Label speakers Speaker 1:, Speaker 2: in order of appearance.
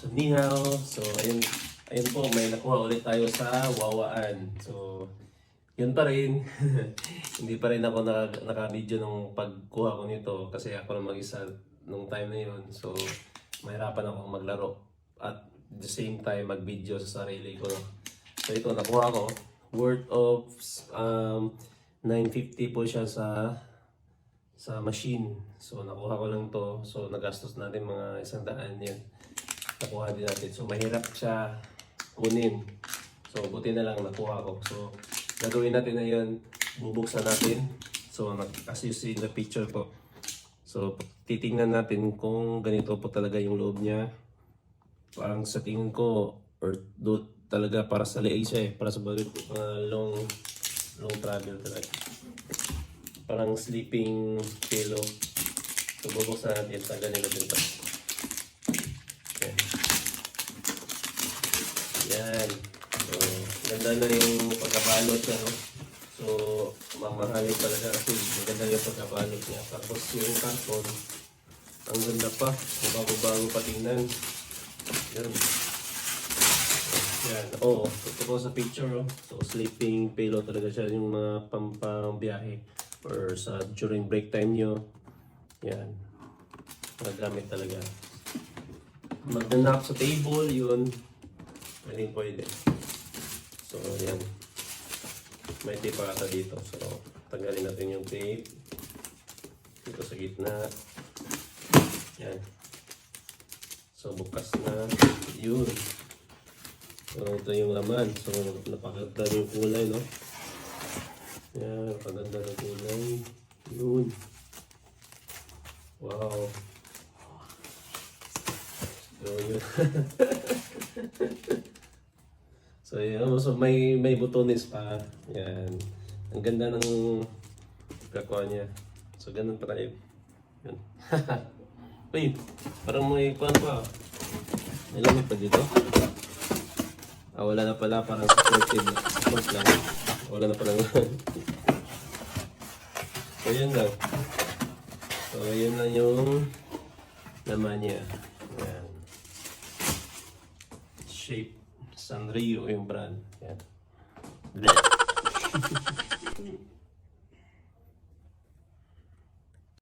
Speaker 1: So, ni hao. So, ayun po, may nakuha ulit tayo sa Wawaan. So, yun pa rin. Hindi pa rin ako naka-video nung pagkuha ko nito kasi ako lang mag-isa nung time na yun. So, mahirapan akong maglaro at the same time mag-video sa sarili ko. So, ito, nakuha ko. Worth of 950 po siya sa machine. So, nakuha ko lang to. So, nagastos natin mga 100 yun. Nakuha din natin. So, mahirap siya kunin. So, buti na lang nakuha ko. So, gagawin natin na yun. Bubuksan natin. So, as you see in the picture ko. So, titingnan natin kung ganito po talaga yung loob niya. Parang sa tingin ko, or do talaga para sa liay siya eh. Para sa long travel talaga. Parang sleeping pillow. So, bubuksan natin. Tanggalin natin ito. Yan. Yan. So, ganda na yung pagkabalot niya, no? So, mamahalin talaga kasi maganda yung pagkabalot niya. Tapos yung karton, ang ganda pa. Bago-bago patingnan. Yan. Yan. Oo, ito po sa picture, oh. So, sleeping pillow talaga siya. Yung mga pampang-biyahe or sa during break time nyo. Yan. Magagamit talaga. Mag-nap sa table, yun. Pwede. So, yan. May tape pa ata dito. So, tanggalin natin yung tape. Dito sa gitna. Yan. So, bukas na. Yun. So, ito yung laman. So, napakaganda yung kulay, no? Yan. Napakaganda ng kulay. Yun. Wow. So, yun. So, yun. So, may butones pa. Yan. Ang ganda ng kakuha niya. So, ganun pa tayo. Yun. Uy, parang may kuhan pa. May lamig pa dito. Wala na pala. Parang supported support lang. Wala na pala. So, yun lang. So, yun lang yung laman niya. Yan. Shape. Sanrio yung brand. Yan.